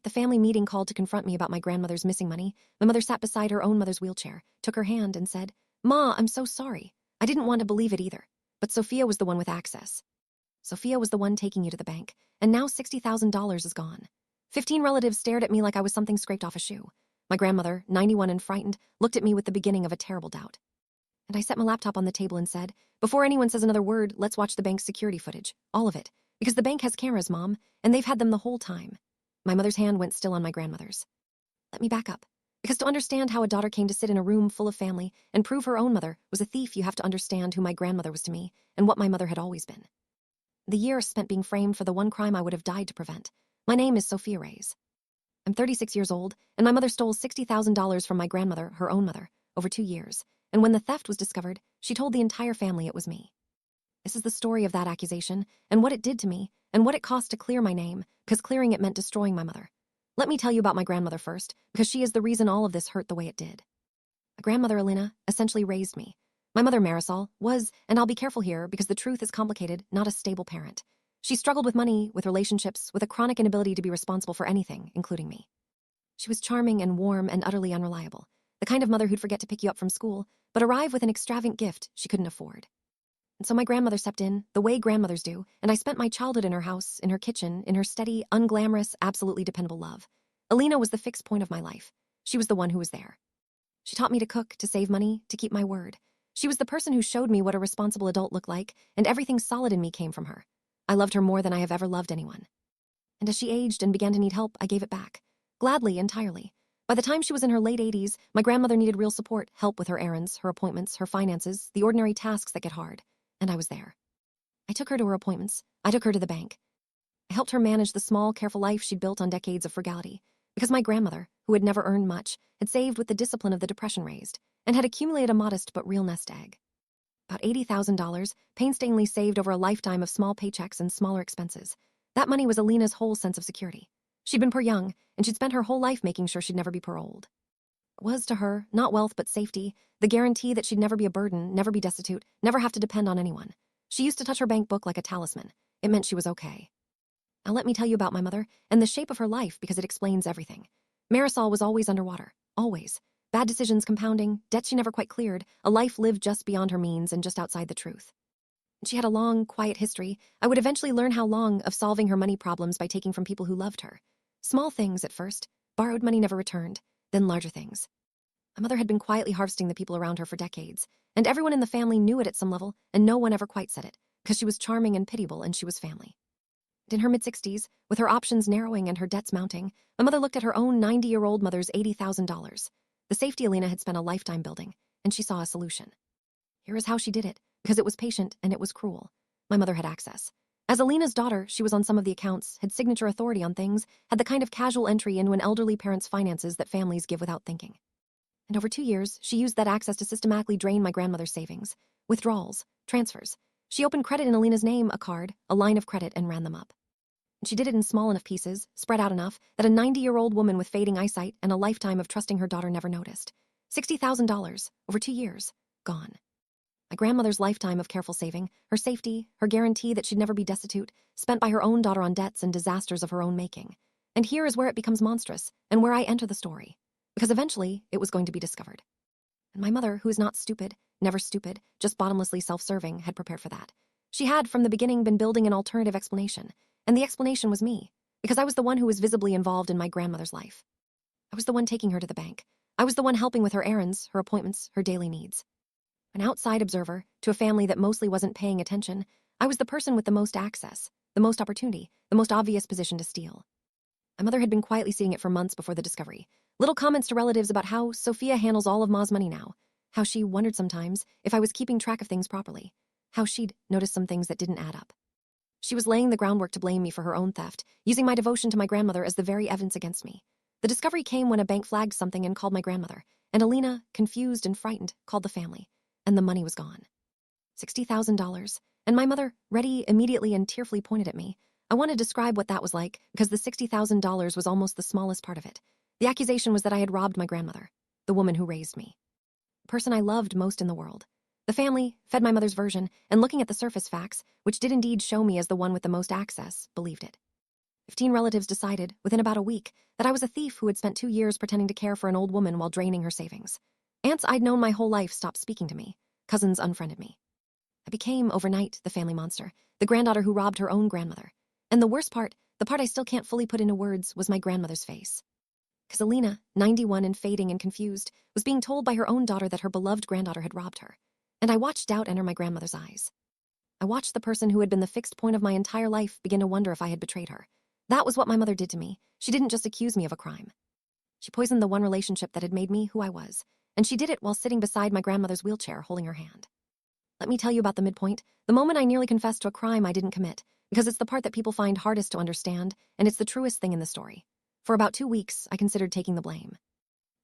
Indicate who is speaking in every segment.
Speaker 1: the family meeting called to confront me about my grandmother's missing money, my mother sat beside her own mother's wheelchair, took her hand, and said, "Ma, I'm so sorry. I didn't want to believe it either. But Sophia was the one with access. Sophia was the one taking you to the bank, and now $60,000 is gone." 15 relatives stared at me like I was something scraped off a shoe. My grandmother, 91 and frightened, looked at me with the beginning of a terrible doubt. And I set my laptop on the table and said, "Before anyone says another word, let's watch the bank's security footage. All of it. Because the bank has cameras, Mom, and they've had them the whole time." My mother's hand went still on my grandmother's. Let me back up. Because to understand how a daughter came to sit in a room full of family and prove her own mother was a thief, you have to understand who my grandmother was to me and what my mother had always been. The year spent being framed for the one crime I would have died to prevent. My name is Sophia Reyes. I'm 36 years old, and my mother stole $60,000 from my grandmother, her own mother, over 2 years. And when the theft was discovered, she told the entire family it was me. This is the story of that accusation, and what it did to me, and what it cost to clear my name, because clearing it meant destroying my mother. Let me tell you about my grandmother first, because she is the reason all of this hurt the way it did. My grandmother, Elena, essentially raised me. My mother, Marisol, was, and I'll be careful here because the truth is complicated, not a stable parent. She struggled with money, with relationships, with a chronic inability to be responsible for anything, including me. She was charming and warm and utterly unreliable, the kind of mother who'd forget to pick you up from school, but arrive with an extravagant gift she couldn't afford. And so my grandmother stepped in, the way grandmothers do, and I spent my childhood in her house, in her kitchen, in her steady, unglamorous, absolutely dependable love. Alina was the fixed point of my life. She was the one who was there. She taught me to cook, to save money, to keep my word. She was the person who showed me what a responsible adult looked like, and everything solid in me came from her. I loved her more than I have ever loved anyone. And as she aged and began to need help, I gave it back. Gladly, entirely. By the time she was in her late 80s, my grandmother needed real support, help with her errands, her appointments, her finances, the ordinary tasks that get hard. And I was there. I took her to her appointments. I took her to the bank. I helped her manage the small, careful life she'd built on decades of frugality. Because my grandmother, who had never earned much, had saved with the discipline of the Depression raised, and had accumulated a modest but real nest egg. About $80,000, painstakingly saved over a lifetime of small paychecks and smaller expenses. That money was Alina's whole sense of security. She'd been poor young, and she'd spent her whole life making sure she'd never be poor old. It was to her, not wealth but safety, the guarantee that she'd never be a burden, never be destitute, never have to depend on anyone. She used to touch her bank book like a talisman. It meant she was okay. Now let me tell you about my mother and the shape of her life because it explains everything. Marisol was always underwater, always. Bad decisions compounding, debts she never quite cleared, a life lived just beyond her means and just outside the truth. She had a long, quiet history. I would eventually learn how long of solving her money problems by taking from people who loved her. Small things at first, borrowed money never returned, then larger things. My mother had been quietly harvesting the people around her for decades, and everyone in the family knew it at some level, and no one ever quite said it, because she was charming and pitiable and she was family. And in her mid-60s, with her options narrowing and her debts mounting, my mother looked at her own 90-year-old mother's $80,000, the safety Alina had spent a lifetime building, and she saw a solution. Here is how she did it, because it was patient and it was cruel. My mother had access. As Alina's daughter, she was on some of the accounts, had signature authority on things, had the kind of casual entry into an elderly parent's finances that families give without thinking. And over 2 years, she used that access to systematically drain my grandmother's savings. Withdrawals, transfers. She opened credit in Alina's name, a card, a line of credit, and ran them up. And she did it in small enough pieces, spread out enough, that a 90-year-old woman with fading eyesight and a lifetime of trusting her daughter never noticed. $60,000, over 2 years, gone. My grandmother's lifetime of careful saving, her safety, her guarantee that she'd never be destitute, spent by her own daughter on debts and disasters of her own making. And here is where it becomes monstrous, and where I enter the story. Because eventually, it was going to be discovered. And my mother, who is not stupid, never stupid, just bottomlessly self-serving, had prepared for that. She had, from the beginning, been building an alternative explanation. And the explanation was me, because I was the one who was visibly involved in my grandmother's life. I was the one taking her to the bank. I was the one helping with her errands, her appointments, her daily needs. An outside observer, to a family that mostly wasn't paying attention, I was the person with the most access, the most opportunity, the most obvious position to steal. My mother had been quietly seeing it for months before the discovery. Little comments to relatives about how Sophia handles all of Ma's money now, how she wondered sometimes if I was keeping track of things properly, how she'd noticed some things that didn't add up. She was laying the groundwork to blame me for her own theft, using my devotion to my grandmother as the very evidence against me. The discovery came when a bank flagged something and called my grandmother, and Alina, confused and frightened, called the family, and the money was gone. $60,000, and my mother, ready, immediately and tearfully pointed at me. I want to describe what that was like, because the $60,000 was almost the smallest part of it. The accusation was that I had robbed my grandmother, the woman who raised me, the person I loved most in the world. The family, fed my mother's version, and looking at the surface facts, which did indeed show me as the one with the most access, believed it. 15 relatives decided, within about a week, that I was a thief who had spent 2 years pretending to care for an old woman while draining her savings. Aunts I'd known my whole life stopped speaking to me. Cousins unfriended me. I became, overnight, the family monster, the granddaughter who robbed her own grandmother. And the worst part, the part I still can't fully put into words, was my grandmother's face. Because Alina, 91 and fading and confused, was being told by her own daughter that her beloved granddaughter had robbed her. And I watched doubt enter my grandmother's eyes. I watched the person who had been the fixed point of my entire life begin to wonder if I had betrayed her. That was what my mother did to me. She didn't just accuse me of a crime. She poisoned the one relationship that had made me who I was, and she did it while sitting beside my grandmother's wheelchair holding her hand. Let me tell you about the midpoint, the moment I nearly confessed to a crime I didn't commit, because it's the part that people find hardest to understand, and it's the truest thing in the story. For about 2 weeks, I considered taking the blame.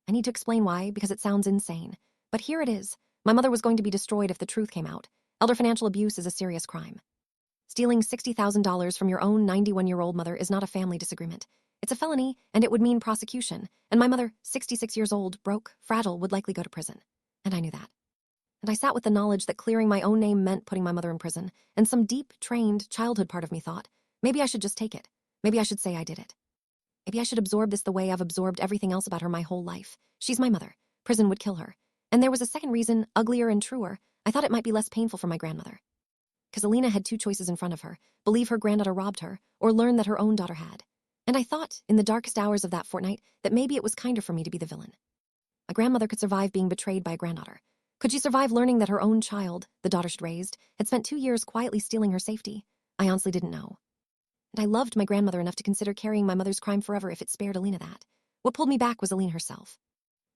Speaker 1: I need to explain why, because it sounds insane. But here it is. My mother was going to be destroyed if the truth came out. Elder financial abuse is a serious crime. Stealing $60,000 from your own 91-year-old mother is not a family disagreement. It's a felony, and it would mean prosecution. And my mother, 66 years old, broke, fragile, would likely go to prison. And I knew that. And I sat with the knowledge that clearing my own name meant putting my mother in prison, and some deep, trained, childhood part of me thought, maybe I should just take it. Maybe I should say I did it. Maybe I should absorb this the way I've absorbed everything else about her my whole life. She's my mother. Prison would kill her. And there was a second reason, uglier and truer. I thought it might be less painful for my grandmother. Because Alina had 2 choices in front of her, believe her granddaughter robbed her, or learn that her own daughter had. And I thought, in the darkest hours of that fortnight, that maybe it was kinder for me to be the villain. A grandmother could survive being betrayed by a granddaughter. Could she survive learning that her own child, the daughter she'd raised, had spent 2 years quietly stealing her safety? I honestly didn't know. And I loved my grandmother enough to consider carrying my mother's crime forever if it spared Alina that. What pulled me back was Alina herself.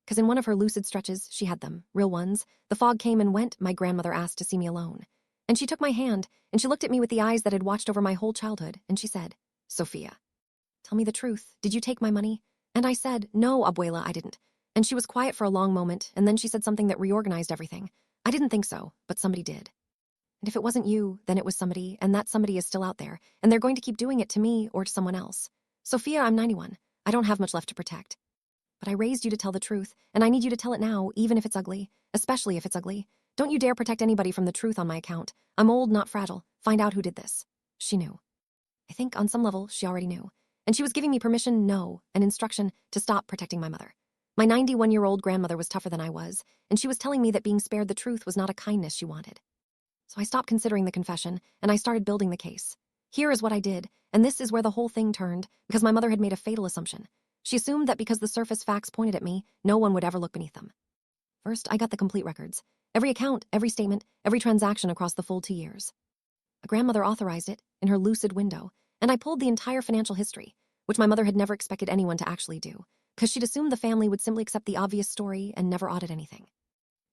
Speaker 1: Because in one of her lucid stretches, she had them, real ones. The fog came and went, my grandmother asked to see me alone. And she took my hand, and she looked at me with the eyes that had watched over my whole childhood, and she said, "Sophia, tell me the truth. Did you take my money?" And I said, "No, Abuela, I didn't." And she was quiet for a long moment, and then she said something that reorganized everything. "I didn't think so, but somebody did. And if it wasn't you, then it was somebody, and that somebody is still out there, and they're going to keep doing it to me or to someone else. Sophia, I'm 91. I don't have much left to protect. But I raised you to tell the truth, and I need you to tell it now, even if it's ugly, especially if it's ugly. Don't you dare protect anybody from the truth on my account. I'm old, not fragile. Find out who did this." She knew. I think on some level, she already knew. And she was giving me permission, no, an instruction to stop protecting my mother. My 91-year-old grandmother was tougher than I was, and she was telling me that being spared the truth was not a kindness she wanted. So I stopped considering the confession, and I started building the case. Here is what I did, and this is where the whole thing turned, because my mother had made a fatal assumption. She assumed that because the surface facts pointed at me, no one would ever look beneath them. First, I got the complete records. Every account, every statement, every transaction across the full 2 years. A grandmother authorized it, in her lucid window, and I pulled the entire financial history, which my mother had never expected anyone to actually do, because she'd assumed the family would simply accept the obvious story and never audit anything.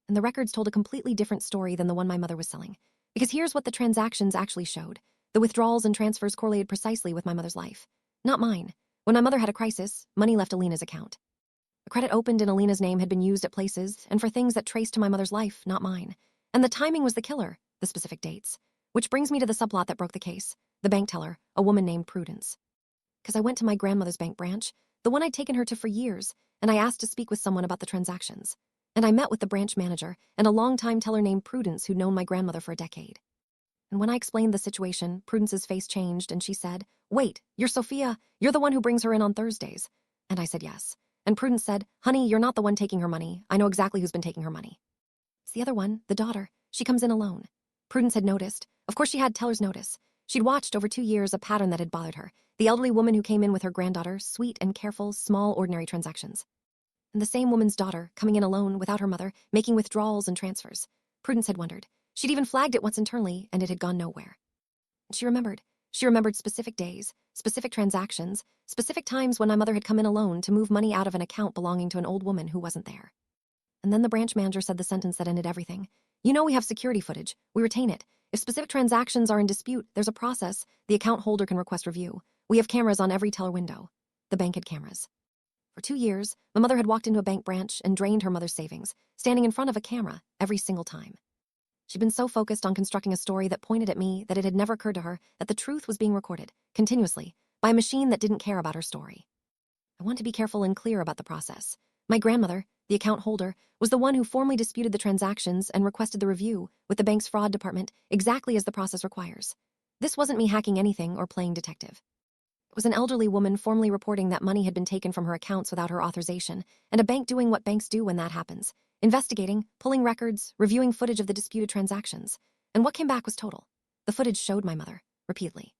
Speaker 1: And the records told a completely different story than the one my mother was selling. Because here's what the transactions actually showed. The withdrawals and transfers correlated precisely with my mother's life. Not mine. When my mother had a crisis, money left Alina's account. A credit opened in Alina's name had been used at places and for things that traced to my mother's life, not mine. And the timing was the killer, the specific dates. Which brings me to the subplot that broke the case. The bank teller, a woman named Prudence. Because I went to my grandmother's bank branch, the one I'd taken her to for years, and I asked to speak with someone about the transactions. And I met with the branch manager and a longtime teller named Prudence who'd known my grandmother for a decade. And when I explained the situation, Prudence's face changed and she said, "Wait, you're Sophia. You're the one who brings her in on Thursdays." And I said yes. And Prudence said, "Honey, you're not the one taking her money. I know exactly who's been taking her money. It's the other one, the daughter. She comes in alone." Prudence had noticed. Of course she had teller's notice. She'd watched over 2 years a pattern that had bothered her. The elderly woman who came in with her granddaughter, sweet and careful, small, ordinary transactions. And the same woman's daughter, coming in alone, without her mother, making withdrawals and transfers. Prudence had wondered. She'd even flagged it once internally, and it had gone nowhere. And she remembered. She remembered specific days, specific transactions, specific times when my mother had come in alone to move money out of an account belonging to an old woman who wasn't there. And then the branch manager said the sentence that ended everything. "You know we have security footage. We retain it. If specific transactions are in dispute, there's a process. The account holder can request review. We have cameras on every teller window." The bank had cameras. For 2 years, my mother had walked into a bank branch and drained her mother's savings, standing in front of a camera every single time. She'd been so focused on constructing a story that pointed at me that it had never occurred to her that the truth was being recorded, continuously, by a machine that didn't care about her story. I want to be careful and clear about the process. My grandmother, the account holder, was the one who formally disputed the transactions and requested the review with the bank's fraud department exactly as the process requires. This wasn't me hacking anything or playing detective. It was an elderly woman formally reporting that money had been taken from her accounts without her authorization, and a bank doing what banks do when that happens: investigating, pulling records, reviewing footage of the disputed transactions. And what came back was total. The footage showed my mother, repeatedly.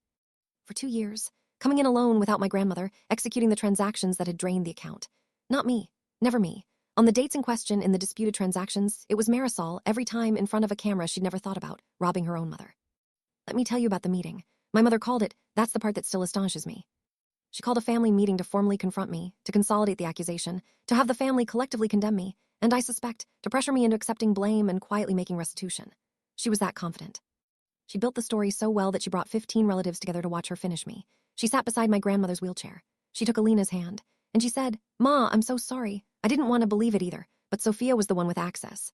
Speaker 1: For 2 years, coming in alone without my grandmother, executing the transactions that had drained the account. Not me. Never me. On the dates in question in the disputed transactions, it was Marisol, every time in front of a camera she'd never thought about, robbing her own mother. Let me tell you about the meeting. My mother called it. That's the part that still astonishes me. She called a family meeting to formally confront me, to consolidate the accusation, to have the family collectively condemn me, and I suspect, to pressure me into accepting blame and quietly making restitution. She was that confident. She built the story so well that she brought 15 relatives together to watch her finish me. She sat beside my grandmother's wheelchair. She took Alina's hand, and she said, "Ma, I'm so sorry. I didn't want to believe it either, but Sophia was the one with access.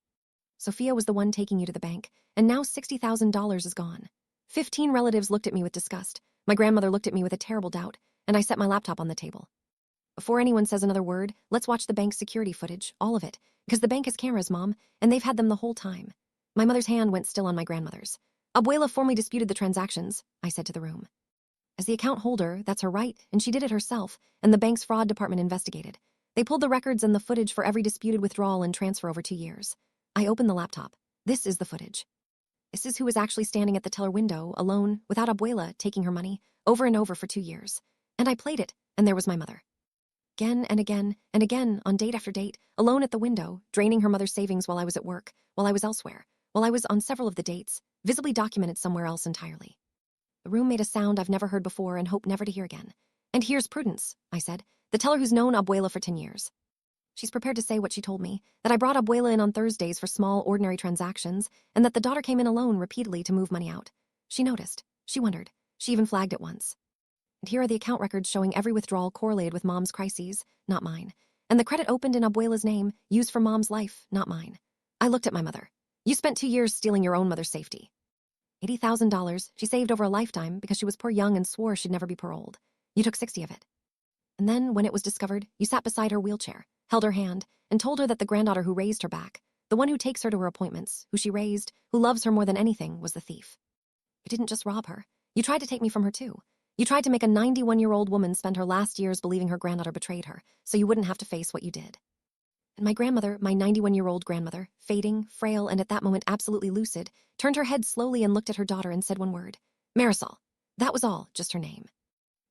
Speaker 1: Sophia was the one taking you to the bank, and now $60,000 is gone." 15 relatives looked at me with disgust. My grandmother looked at me with a terrible doubt, and I set my laptop on the table. Before anyone says another word, let's watch the bank's security footage, all of it, because the bank has cameras, Mom, and they've had them the whole time. My mother's hand went still on my grandmother's. "Abuela formally disputed the transactions," I said to the room. As the account holder, that's her right, and she did it herself, and the bank's fraud department investigated. They pulled the records and the footage for every disputed withdrawal and transfer over 2 years. I opened the laptop. This is the footage. This is who was actually standing at the teller window, alone, without Abuela, taking her money, over and over for 2 years. And I played it, and there was my mother. Again and again and again, on date after date, alone at the window, draining her mother's savings while I was at work, while I was elsewhere, while I was on several of the dates, visibly documented somewhere else entirely. The room made a sound I've never heard before and hope never to hear again. "And here's Prudence," I said, "the teller who's known Abuela for 10 years. She's prepared to say what she told me, that I brought Abuela in on Thursdays for small, ordinary transactions, and that the daughter came in alone repeatedly to move money out. She noticed. She wondered. She even flagged it once. And here are the account records showing every withdrawal correlated with Mom's crises, not mine. And the credit opened in Abuela's name, used for Mom's life, not mine. I looked at my mother. You spent 2 years stealing your own mother's safety. $80,000 she saved over a lifetime because she was poor young and swore she'd never be paroled. You took 60 of it. And then, when it was discovered, you sat beside her wheelchair, held her hand, and told her that the granddaughter who raised her back, the one who takes her to her appointments, who she raised, who loves her more than anything, was the thief. You didn't just rob her. You tried to take me from her too. You tried to make a 91-year-old woman spend her last years believing her granddaughter betrayed her, so you wouldn't have to face what you did. And my grandmother, my 91-year-old grandmother, fading, frail, and at that moment absolutely lucid, turned her head slowly and looked at her daughter and said one word. Marisol. That was all, just her name.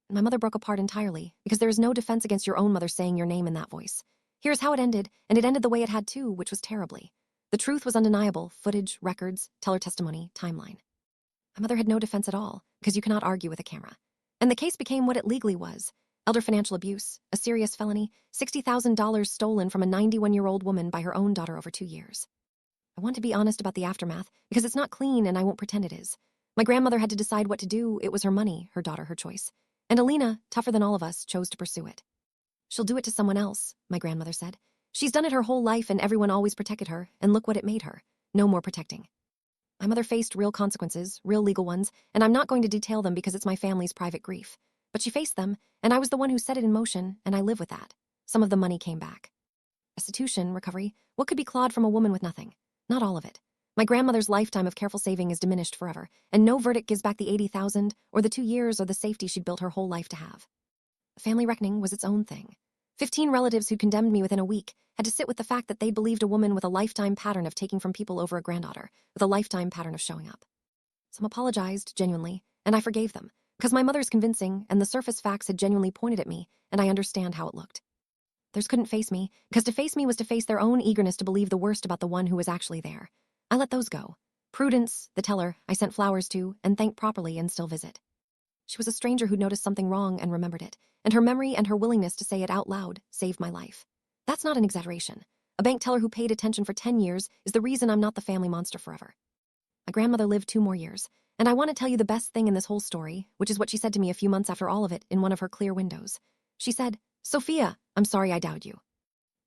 Speaker 1: And my mother broke apart entirely, because there is no defense against your own mother saying your name in that voice. Here's how it ended, and it ended the way it had too, which was terribly. The truth was undeniable: footage, records, teller testimony, timeline. My mother had no defense at all, because you cannot argue with a camera. And the case became what it legally was: elder financial abuse, a serious felony, $60,000 stolen from a 91-year-old woman by her own daughter over 2 years. I want to be honest about the aftermath, because it's not clean and I won't pretend it is. My grandmother had to decide what to do. It was her money, her daughter, her choice. And Alina, tougher than all of us, chose to pursue it. She'll do it to someone else, my grandmother said. She's done it her whole life and everyone always protected her, and look what it made her. No more protecting. My mother faced real consequences, real legal ones, and I'm not going to detail them because it's my family's private grief. But she faced them, and I was the one who set it in motion, and I live with that. Some of the money came back. Restitution, recovery, what could be clawed from a woman with nothing? Not all of it. My grandmother's lifetime of careful saving is diminished forever, and no verdict gives back the 80,000 or the 2 years or the safety she'd built her whole life to have. The family reckoning was its own thing. 15 relatives who condemned me within a week had to sit with the fact that they'd believed a woman with a lifetime pattern of taking from people over a granddaughter, with a lifetime pattern of showing up. Some apologized, genuinely, and I forgave them, because my mother's convincing and the surface facts had genuinely pointed at me, and I understand how it looked. Others couldn't face me, because to face me was to face their own eagerness to believe the worst about the one who was actually there. I let those go. Prudence, the teller, I sent flowers to, and thanked properly and still visit. She was a stranger who'd noticed something wrong and remembered it, and her memory and her willingness to say it out loud saved my life. That's not an exaggeration. A bank teller who paid attention for 10 years is the reason I'm not the family monster forever. My grandmother lived 2 more years, and I want to tell you the best thing in this whole story, which is what she said to me a few months after all of it in one of her clear windows. She said, "Sophia, I'm sorry I doubted you."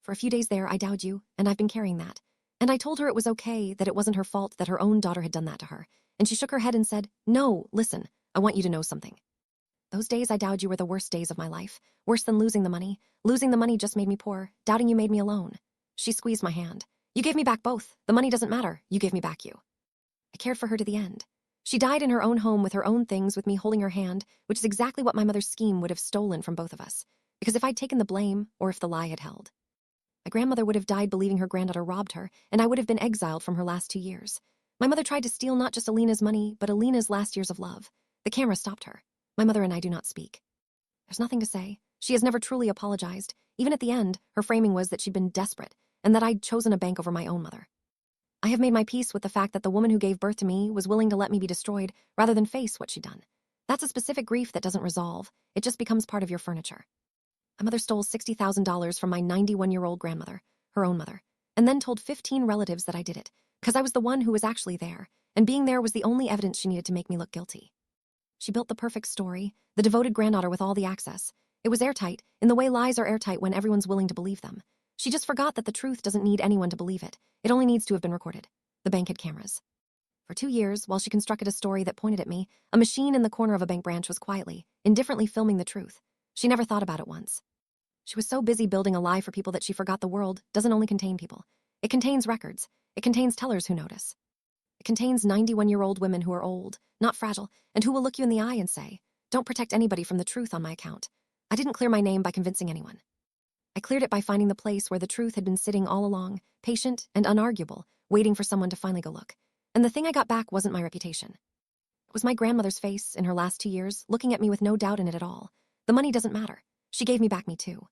Speaker 1: For a few days there, I doubted you, and I've been carrying that. And I told her it was okay, that it wasn't her fault that her own daughter had done that to her. And she shook her head and said, "No, listen, I want you to know something. Those days I doubted you were the worst days of my life, worse than losing the money. Losing the money just made me poor. Doubting you made me alone." She squeezed my hand. "You gave me back both. The money doesn't matter. You gave me back you." I cared for her to the end. She died in her own home with her own things, with me holding her hand, which is exactly what my mother's scheme would have stolen from both of us. Because if I'd taken the blame, or if the lie had held, my grandmother would have died believing her granddaughter robbed her, and I would have been exiled from her last 2 years. My mother tried to steal not just Alina's money, but Alina's last years of love. The camera stopped her. My mother and I do not speak. There's nothing to say. She has never truly apologized. Even at the end, her framing was that she'd been desperate, and that I'd chosen a bank over my own mother. I have made my peace with the fact that the woman who gave birth to me was willing to let me be destroyed rather than face what she'd done. That's a specific grief that doesn't resolve. It just becomes part of your furniture. My mother stole $60,000 from my 91-year-old grandmother, her own mother, and then told 15 relatives that I did it, because I was the one who was actually there, and being there was the only evidence she needed to make me look guilty. She built the perfect story, the devoted granddaughter with all the access. It was airtight, in the way lies are airtight when everyone's willing to believe them. She just forgot that the truth doesn't need anyone to believe it. It only needs to have been recorded. The bank had cameras. For 2 years, while she constructed a story that pointed at me, a machine in the corner of a bank branch was quietly, indifferently filming the truth. She never thought about it once. She was so busy building a lie for people that she forgot the world doesn't only contain people. It contains records. It contains tellers who notice. It contains 91-year-old women who are old, not fragile, and who will look you in the eye and say, "Don't protect anybody from the truth on my account." I didn't clear my name by convincing anyone. I cleared it by finding the place where the truth had been sitting all along, patient and unarguable, waiting for someone to finally go look. And the thing I got back wasn't my reputation. It was my grandmother's face in her last 2 years, looking at me with no doubt in it at all. The money doesn't matter. She gave me back me too.